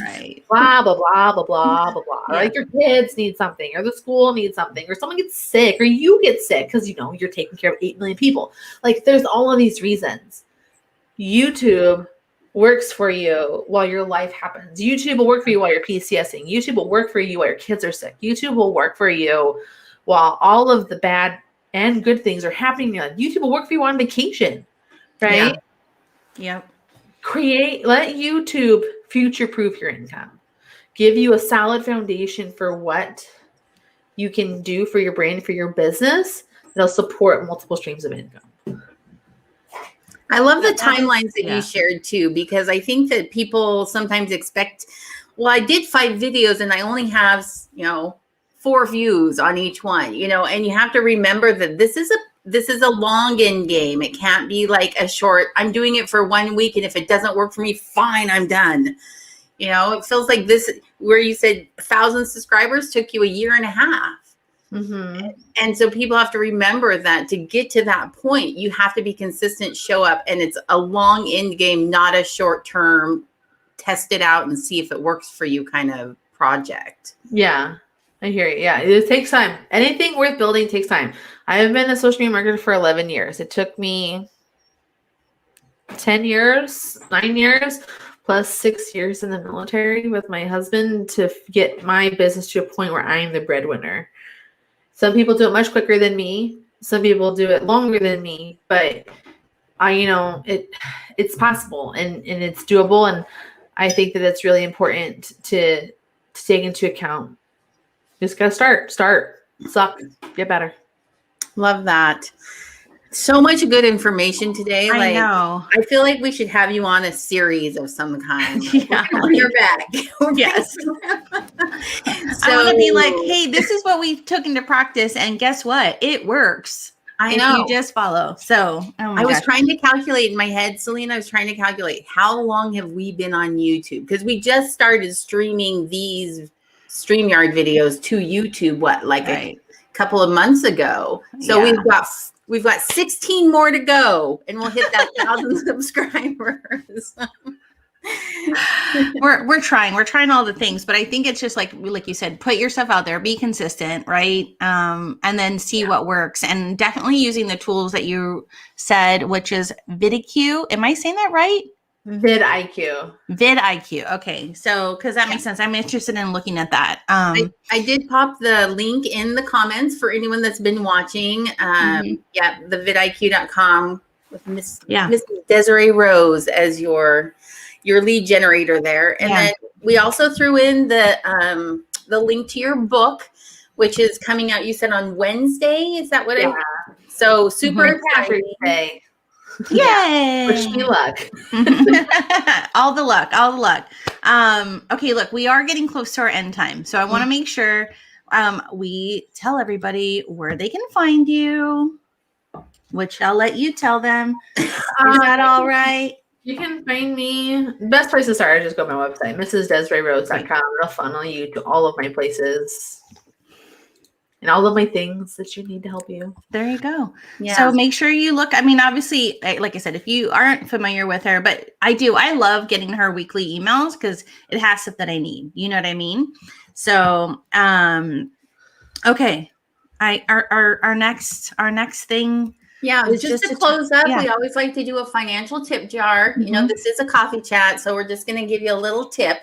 blah, blah, blah, blah, blah, blah, blah. Yeah. Like your kids need something, or the school needs something, or someone gets sick, or you get sick because, you're taking care of 8 million people. Like there's all of these reasons. YouTube works for you while your life happens. YouTube will work for you while you're PCSing. YouTube will work for you while your kids are sick. YouTube will work for you while all of the bad and good things are happening. YouTube will work for you on vacation, right? Yeah. Let YouTube future-proof your income. Give you a solid foundation for what you can do for your brand, for your business. It'll support multiple streams of income. I love the timelines that you shared too, because I think that people sometimes expect, well, I did 5 videos and I only have, 4 views on each one, and you have to remember that this is a long end game. It can't be like a short, I'm doing it for 1 week. And if it doesn't work for me, fine, I'm done. It feels like this, where you said 1,000 subscribers took you 1.5 years. Mm-hmm. And so people have to remember that to get to that point, you have to be consistent, show up, and it's a long end game, not a short term, test it out and see if it works for you kind of project. Yeah, I hear you. Yeah, it takes time. Anything worth building takes time. I have been a social media marketer for 11 years. It took me 10 years, 9 years, plus 6 years in the military with my husband to get my business to a point where I'm the breadwinner. Some people do it much quicker than me. Some people do it longer than me, but it's possible and it's doable. And I think that it's really important to take into account. Just gotta start, suck, get better. Love that. So much good information today. I know. I feel like we should have you on a series of some kind. Yeah. You're back. Yes. I want to be like, hey, this is what we took into practice, and guess what? It works. I know. You just follow. So I was trying to calculate in my head, Selena, I was trying to calculate how long have we been on YouTube? Because we just started streaming these StreamYard videos to YouTube, a couple of months ago. So we've got 16 more to go, and we'll hit that 1,000 subscribers. We're trying all the things, but I think it's just like you said, put yourself out there, be consistent, right? And then see what works, and definitely using the tools that you said, which is VidIQ. Am I saying that right? VidIQ. Okay. So, cause that makes sense. I'm interested in looking at that. I did pop the link in the comments for anyone that's been watching. The vidiq.com with Miss Desiree Rose as your lead generator there. And then we also threw in the the link to your book, which is coming out, you said on Wednesday. Is that what Yeah. So super exciting. Day. Yay! Wish me luck. all the luck. Okay, look, we are getting close to our end time, so I want to make sure we tell everybody where they can find you, which I'll let you tell them. Is that all right? You can find me. Best place to start is just go to my website, mrsdesireerhodes.com. It'll funnel you to all of my places and all of my things that you need to help you. There you go. Yeah. So make sure you look. I mean, obviously, like I said, if you aren't familiar with her, but I love getting her weekly emails because it has stuff that I need. You know what I mean? So, okay. Our next thing. Yeah, just to close up, we always like to do a financial tip jar. You know, this is a coffee chat, so we're just going to give you a little tip.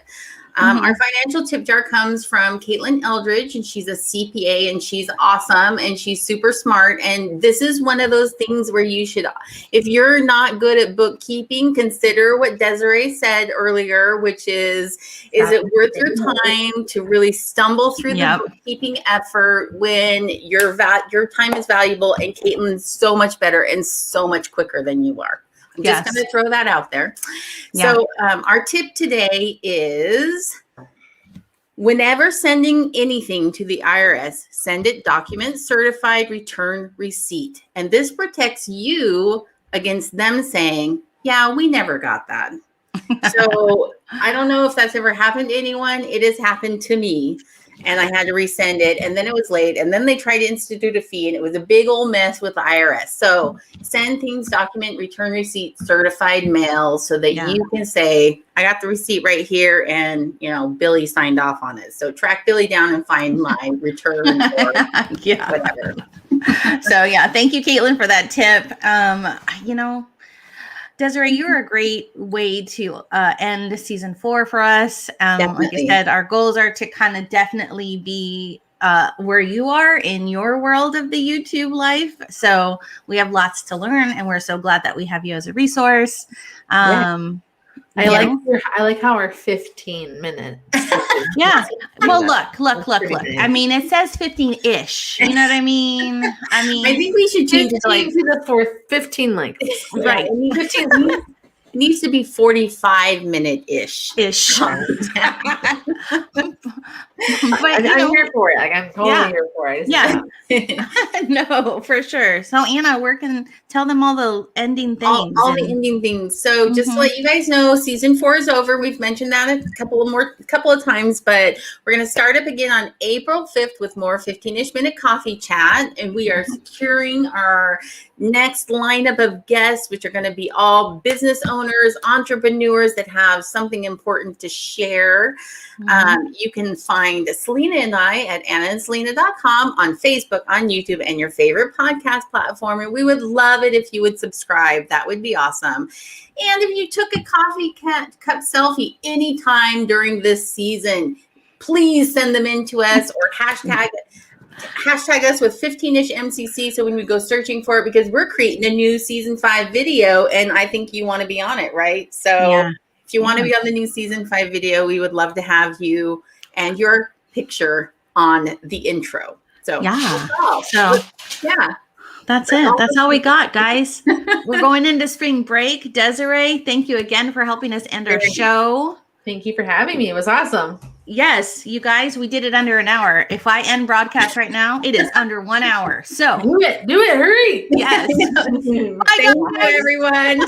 Our financial tip jar comes from Caitlin Eldridge, and she's a CPA, and she's awesome, and she's super smart. And this is one of those things where you should, if you're not good at bookkeeping, consider what Desiree said earlier, which is it worth your time to really stumble through the bookkeeping effort when your time is valuable, and Caitlin's so much better and so much quicker than you are. I'm just going to throw that out there. Yeah. So our tip today is whenever sending anything to the IRS, send it document certified return receipt. And this protects you against them saying, yeah, we never got that. So I don't know if that's ever happened to anyone. It has happened to me. And I had to resend it, and then it was late, and then they tried to institute a fee, and it was a big old mess with the IRS. So send things, document, return receipt, certified mail, so that you can say, I got the receipt right here, and Billy signed off on it. So track Billy down and find my return or whatever. So thank you, Caitlin, for that tip. Desiree, you're a great way to end season 4 for us. Like I said, our goals are to kind of definitely be where you are in your world of the YouTube life. So we have lots to learn, and we're so glad that we have you as a resource. I like how we're 15 minutes. Yeah. Well, look. I mean, it says 15-ish. You know what I mean? I think we should change it to like the 15 length. Right. 15 it needs to be 45-minute-ish. But I'm here for it. Like, I'm totally here for it. No, for sure. So Anna, where can tell them all the ending things? All the ending things. So just to let you guys know, season 4 is over. We've mentioned that a couple of times, but we're going to start up again on April 5th with more 15-ish minute coffee chat, and we are securing our next lineup of guests, which are going to be all business owners, entrepreneurs that have something important to share. You can find Selena and I at annaandselena.com, on Facebook, on YouTube, and your favorite podcast platform. And we would love it if you would subscribe. That would be awesome. And if you took a coffee cup selfie anytime during this season, please send them in to us, or hashtag us with 15-ish MCC, so when we go searching for it, because we're creating a new season 5 video, and I think you want to be on it, right? So if you want to be on the new season 5 video, we would love to have you and your picture on the intro. So that's it. That's all we got, guys. We're going into spring break. Desiree, thank you again for helping us end our show. Thank you for having me. It was awesome. Yes, you guys, we did it under an hour. If I end broadcast right now, it is under 1 hour. So do it, hurry. Yes. Bye, everyone.